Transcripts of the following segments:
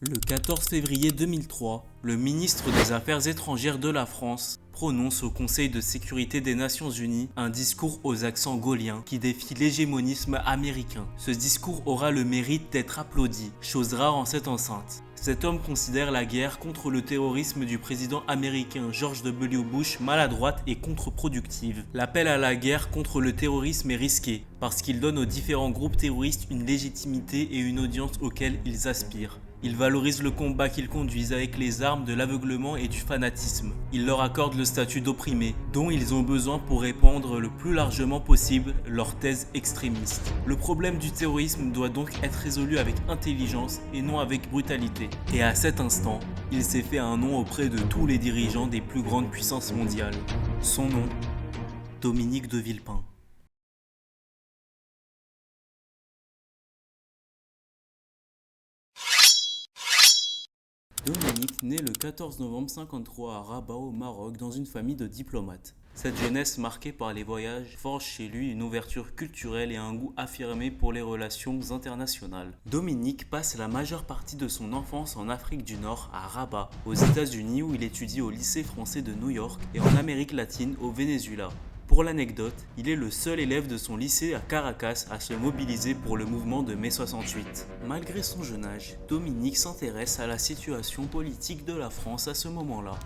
Le 14 février 2003, le ministre des Affaires étrangères de la France prononce au Conseil de sécurité des Nations Unies un discours aux accents gaulliens qui défie l'hégémonisme américain. Ce discours aura le mérite d'être applaudi, chose rare en cette enceinte. Cet homme considère la guerre contre le terrorisme du président américain George W. Bush maladroite et contre-productive. L'appel à la guerre contre le terrorisme est risqué parce qu'il donne aux différents groupes terroristes une légitimité et une audience auxquelles ils aspirent. Il valorise le combat qu'ils conduisent avec les armes de l'aveuglement et du fanatisme. Il leur accorde le statut d'opprimés, dont ils ont besoin pour répandre le plus largement possible leurs thèses extrémistes. Le problème du terrorisme doit donc être résolu avec intelligence et non avec brutalité. Et à cet instant, il s'est fait un nom auprès de tous les dirigeants des plus grandes puissances mondiales. Son nom, Dominique de Villepin. Dominique naît le 14 novembre 1953 à Rabat au Maroc dans une famille de diplomates. Cette jeunesse marquée par les voyages forge chez lui une ouverture culturelle et un goût affirmé pour les relations internationales. Dominique passe la majeure partie de son enfance en Afrique du Nord, à Rabat, aux États-Unis où il étudie au lycée français de New York et en Amérique latine au Venezuela. Pour l'anecdote, il est le seul élève de son lycée à Caracas à se mobiliser pour le mouvement de mai 68. Malgré son jeune âge, Dominique s'intéresse à la situation politique de la France à ce moment-là.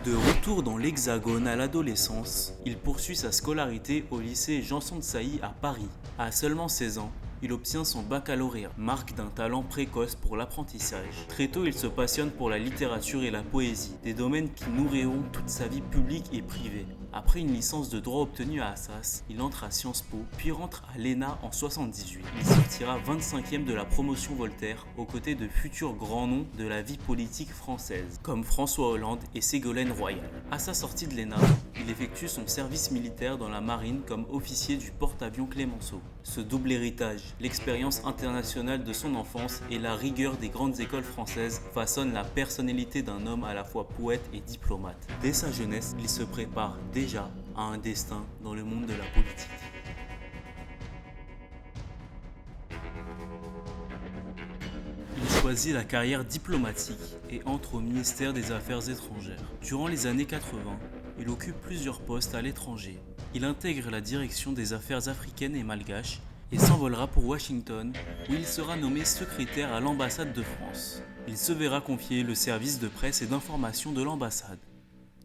De retour dans l'Hexagone à l'adolescence, il poursuit sa scolarité au lycée Janson de Sailly à Paris. À seulement 16 ans, il obtient son baccalauréat, marque d'un talent précoce pour l'apprentissage. Très tôt, il se passionne pour la littérature et la poésie, des domaines qui nourriront toute sa vie publique et privée. Après une licence de droit obtenue à Assas, il entre à Sciences Po, puis rentre à l'ENA en 1978. Il sortira 25e de la promotion Voltaire, aux côtés de futurs grands noms de la vie politique française, comme François Hollande et Ségolène Royal. À sa sortie de l'ENA, il effectue son service militaire dans la marine comme officier du porte-avions Clémenceau. Ce double héritage, l'expérience internationale de son enfance et la rigueur des grandes écoles françaises façonnent la personnalité d'un homme à la fois poète et diplomate. Dès sa jeunesse, il se prépare déjà à un destin dans le monde de la politique. Il choisit la carrière diplomatique et entre au ministère des Affaires étrangères. Durant les années 80, il occupe plusieurs postes à l'étranger. Il intègre la direction des affaires africaines et malgaches et s'envolera pour Washington, où il sera nommé secrétaire à l'ambassade de France. Il se verra confier le service de presse et d'information de l'ambassade.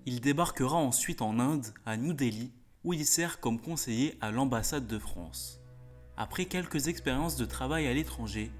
Il débarquera ensuite en Inde, à New Delhi, où il sert comme conseiller à l'ambassade de France. Après quelques expériences de travail à l'étranger,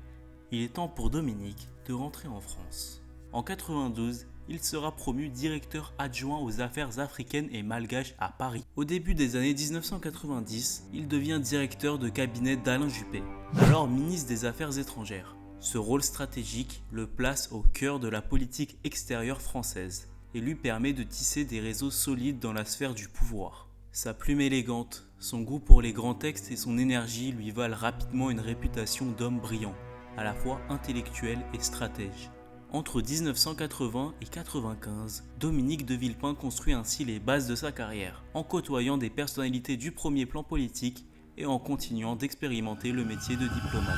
il est temps pour Dominique de rentrer en France. En 92, il sera promu directeur adjoint aux affaires africaines et malgaches à Paris. Au début des années 1990, il devient directeur de cabinet d'Alain Juppé, alors ministre des Affaires étrangères. Ce rôle stratégique le place au cœur de la politique extérieure française et lui permet de tisser des réseaux solides dans la sphère du pouvoir. Sa plume élégante, son goût pour les grands textes et son énergie lui valent rapidement une réputation d'homme brillant, à la fois intellectuel et stratège. Entre 1980 et 1995, Dominique de Villepin construit ainsi les bases de sa carrière, en côtoyant des personnalités du premier plan politique et en continuant d'expérimenter le métier de diplomate.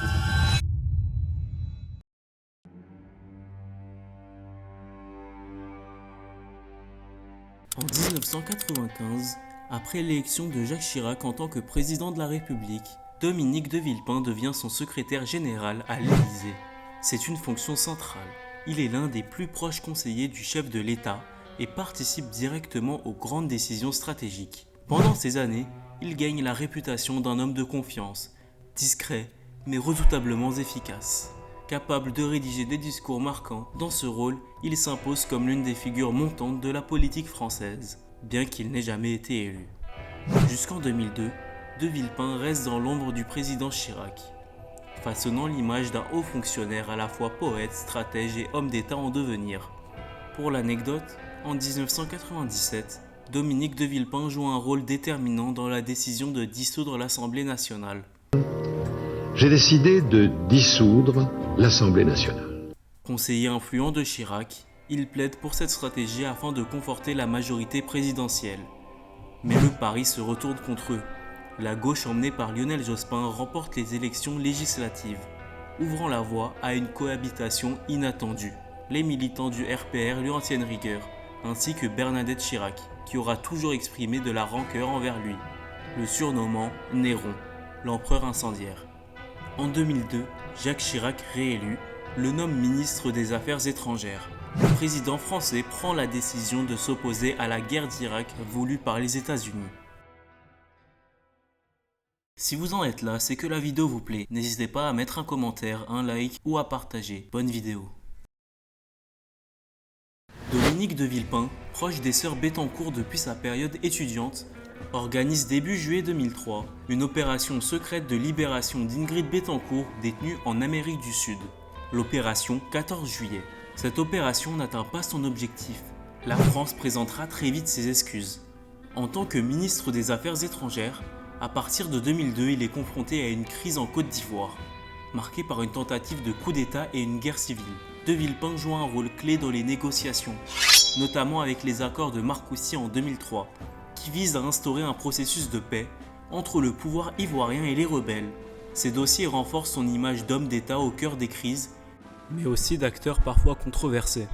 En 1995, après l'élection de Jacques Chirac en tant que président de la République, Dominique de Villepin devient son secrétaire général à l'Élysée. C'est une fonction centrale. Il est l'un des plus proches conseillers du chef de l'État et participe directement aux grandes décisions stratégiques. Pendant ces années, il gagne la réputation d'un homme de confiance, discret mais redoutablement efficace. Capable de rédiger des discours marquants, dans ce rôle, il s'impose comme l'une des figures montantes de la politique française, bien qu'il n'ait jamais été élu. Jusqu'en 2002, De Villepin reste dans l'ombre du président Chirac, façonnant l'image d'un haut fonctionnaire à la fois poète, stratège et homme d'État en devenir. Pour l'anecdote, en 1997, Dominique de Villepin joue un rôle déterminant dans la décision de dissoudre l'Assemblée nationale. J'ai décidé de dissoudre l'Assemblée nationale. Conseiller influent de Chirac, il plaide pour cette stratégie afin de conforter la majorité présidentielle. Mais le pari se retourne contre eux. La gauche emmenée par Lionel Jospin remporte les élections législatives. ouvrant la voie à une cohabitation inattendue. Les militants du RPR lui en tiennent rigueur, ainsi que Bernadette Chirac, qui aura toujours exprimé de la rancœur envers lui, le surnommant Néron, l'empereur incendiaire. En 2002, Jacques Chirac, réélu, le nomme ministre des Affaires étrangères. Le président français prend la décision de s'opposer à la guerre d'Irak voulue par les États-Unis. Si vous en êtes là, c'est que la vidéo vous plaît. N'hésitez pas à mettre un commentaire, un like ou à partager. Bonne vidéo. Dominique de Villepin, proche des sœurs Bettencourt depuis sa période étudiante, organise début juillet 2003 une opération secrète de libération d'Ingrid Bettencourt détenue en Amérique du Sud. L'opération 14 juillet. Cette opération n'atteint pas son objectif. La France présentera très vite ses excuses. En tant que ministre des Affaires étrangères, à partir de 2002, il est confronté à une crise en Côte d'Ivoire, marquée par une tentative de coup d'État et une guerre civile. De Villepin joue un rôle clé dans les négociations, notamment avec les accords de Marcoussis en 2003, qui visent à instaurer un processus de paix entre le pouvoir ivoirien et les rebelles. Ces dossiers renforcent son image d'homme d'État au cœur des crises, mais aussi d'acteur parfois controversé.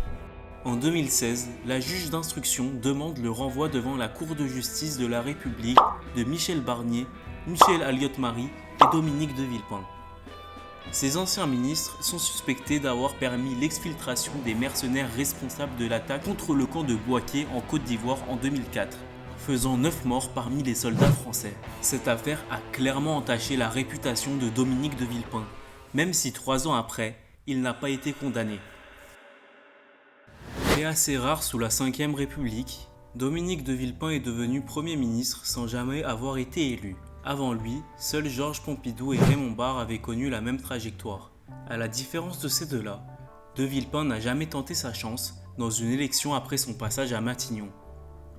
En 2016, la juge d'instruction demande le renvoi devant la Cour de justice de la République de Michel Barnier, Michel Alliot-Marie et Dominique de Villepin. Ces anciens ministres sont suspectés d'avoir permis l'exfiltration des mercenaires responsables de l'attaque contre le camp de Bouaké en Côte d'Ivoire en 2004, faisant 9 morts parmi les soldats français. Cette affaire a clairement entaché la réputation de Dominique de Villepin, même si 3 ans après, il n'a pas été condamné. Fait assez rare sous la Ve République, Dominique de Villepin est devenu Premier ministre sans jamais avoir été élu. Avant lui, seuls Georges Pompidou et Raymond Barre avaient connu la même trajectoire. À la différence de ces deux-là, de Villepin n'a jamais tenté sa chance dans une élection après son passage à Matignon.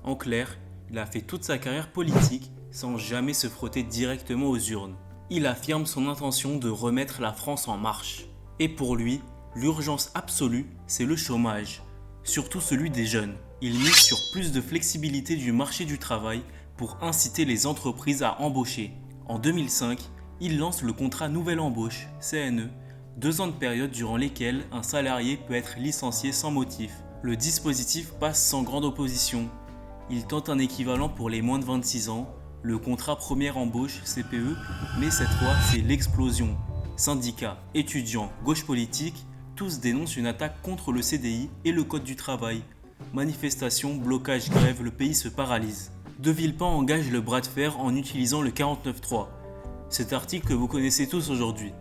En clair, il a fait toute sa carrière politique sans jamais se frotter directement aux urnes. Il affirme son intention de remettre la France en marche. Et pour lui, l'urgence absolue, c'est le chômage, surtout celui des jeunes. Il mise sur plus de flexibilité du marché du travail pour inciter les entreprises à embaucher. En 2005, il lance le contrat Nouvelle Embauche, CNE, 2 ans de période durant lesquels un salarié peut être licencié sans motif. Le dispositif passe sans grande opposition. Il tente un équivalent pour les moins de 26 ans, le contrat première embauche, CPE, mais cette fois c'est l'explosion. Syndicats, étudiants, gauche politique, tous dénoncent une attaque contre le CDI et le code du travail. Manifestations, blocages, grèves, le pays se paralyse. De Villepin engage le bras de fer en utilisant le 49.3. Cet article que vous connaissez tous aujourd'hui.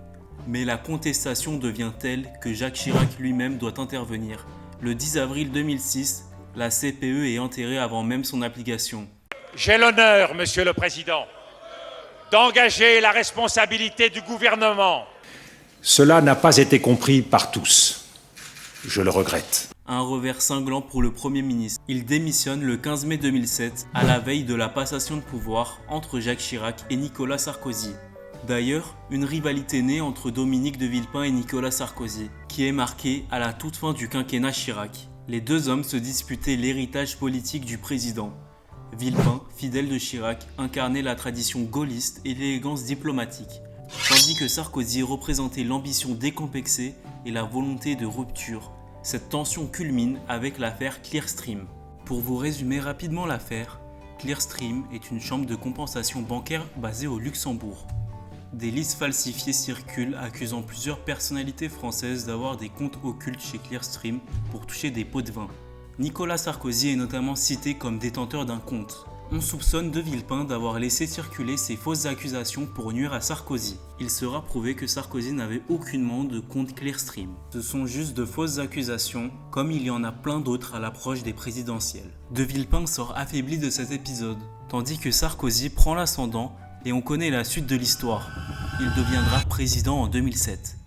Mais la contestation devient telle que Jacques Chirac lui-même doit intervenir. Le 10 avril 2006, la CPE est enterrée avant même son application. J'ai l'honneur, Monsieur le Président, d'engager la responsabilité du gouvernement. Cela n'a pas été compris par tous. Je le regrette. Un revers cinglant pour le Premier ministre. Il démissionne le 15 mai 2007, à la veille de la passation de pouvoir entre Jacques Chirac et Nicolas Sarkozy. D'ailleurs, une rivalité née entre Dominique de Villepin et Nicolas Sarkozy, qui est marquée à la toute fin du quinquennat Chirac. Les deux hommes se disputaient l'héritage politique du président. Villepin, fidèle de Chirac, incarnait la tradition gaulliste et l'élégance diplomatique, tandis que Sarkozy représentait l'ambition décomplexée et la volonté de rupture. Cette tension culmine avec l'affaire Clearstream. Pour vous résumer rapidement l'affaire, Clearstream est une chambre de compensation bancaire basée au Luxembourg. Des listes falsifiées circulent accusant plusieurs personnalités françaises d'avoir des comptes occultes chez Clearstream pour toucher des pots de vin. Nicolas Sarkozy est notamment cité comme détenteur d'un compte. On soupçonne de Villepin d'avoir laissé circuler ces fausses accusations pour nuire à Sarkozy. Il sera prouvé que Sarkozy n'avait aucunement de compte Clearstream. Ce sont juste de fausses accusations, comme il y en a plein d'autres à l'approche des présidentielles. De Villepin sort affaibli de cet épisode, tandis que Sarkozy prend l'ascendant et on connaît la suite de l'histoire. Il deviendra président en 2007.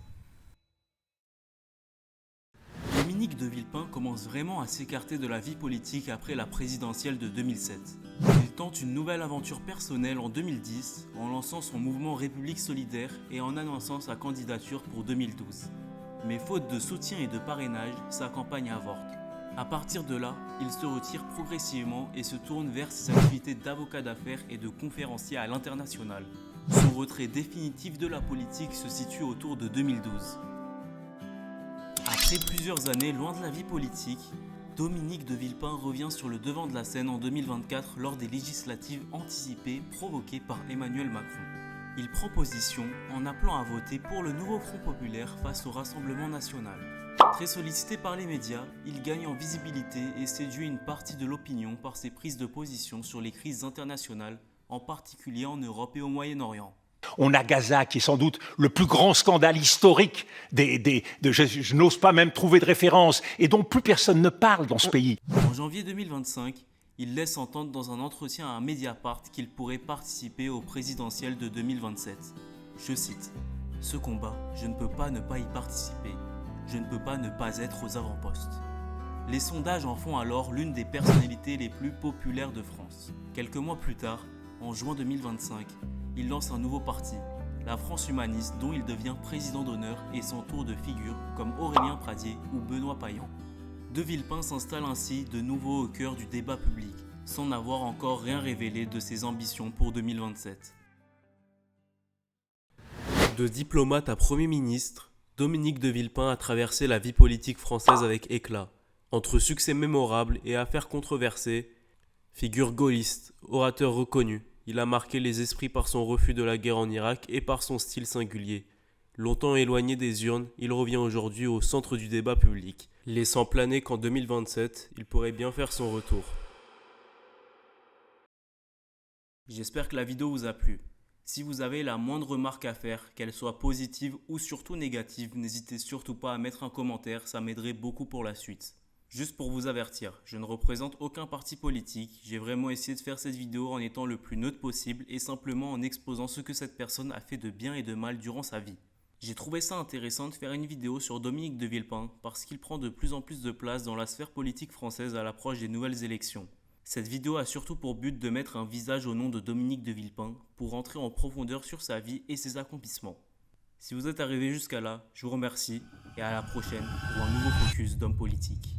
Dominique de Villepin commence vraiment à s'écarter de la vie politique après la présidentielle de 2007. Il tente une nouvelle aventure personnelle en 2010 en lançant son mouvement République Solidaire et en annonçant sa candidature pour 2012. Mais faute de soutien et de parrainage, sa campagne avorte. À partir de là, il se retire progressivement et se tourne vers ses activités d'avocat d'affaires et de conférencier à l'international. Son retrait définitif de la politique se situe autour de 2012. Après plusieurs années loin de la vie politique, Dominique de Villepin revient sur le devant de la scène en 2024 lors des législatives anticipées provoquées par Emmanuel Macron. Il prend position en appelant à voter pour le nouveau Front populaire face au Rassemblement national. Très sollicité par les médias, il gagne en visibilité et séduit une partie de l'opinion par ses prises de position sur les crises internationales, en particulier en Europe et au Moyen-Orient. On a Gaza, qui est sans doute le plus grand scandale historique je n'ose pas même trouver de référence, et dont plus personne ne parle dans ce pays. En janvier 2025, il laisse entendre dans un entretien à Mediapart qu'il pourrait participer au présidentiel de 2027. Je cite : « Ce combat, je ne peux pas ne pas y participer. Je ne peux pas ne pas être aux avant-postes. » Les sondages en font alors l'une des personnalités les plus populaires de France. Quelques mois plus tard, en juin 2025, il lance un nouveau parti, la France Humaniste, dont il devient président d'honneur et s'entoure de figures comme Aurélien Pradié ou Benoît Payan. De Villepin s'installe ainsi de nouveau au cœur du débat public, sans n'avoir encore rien révélé de ses ambitions pour 2027. De diplomate à Premier ministre, Dominique de Villepin a traversé la vie politique française avec éclat. Entre succès mémorables et affaires controversées, figure gaulliste, orateur reconnu, il a marqué les esprits par son refus de la guerre en Irak et par son style singulier. Longtemps éloigné des urnes, il revient aujourd'hui au centre du débat public, laissant planer qu'en 2027, il pourrait bien faire son retour. J'espère que la vidéo vous a plu. Si vous avez la moindre remarque à faire, qu'elle soit positive ou surtout négative, n'hésitez surtout pas à mettre un commentaire, ça m'aiderait beaucoup pour la suite. Juste pour vous avertir, je ne représente aucun parti politique, j'ai vraiment essayé de faire cette vidéo en étant le plus neutre possible et simplement en exposant ce que cette personne a fait de bien et de mal durant sa vie. J'ai trouvé ça intéressant de faire une vidéo sur Dominique de Villepin parce qu'il prend de plus en plus de place dans la sphère politique française à l'approche des nouvelles élections. Cette vidéo a surtout pour but de mettre un visage au nom de Dominique de Villepin pour rentrer en profondeur sur sa vie et ses accomplissements. Si vous êtes arrivé jusqu'à là, je vous remercie et à la prochaine pour un nouveau focus d'homme politique.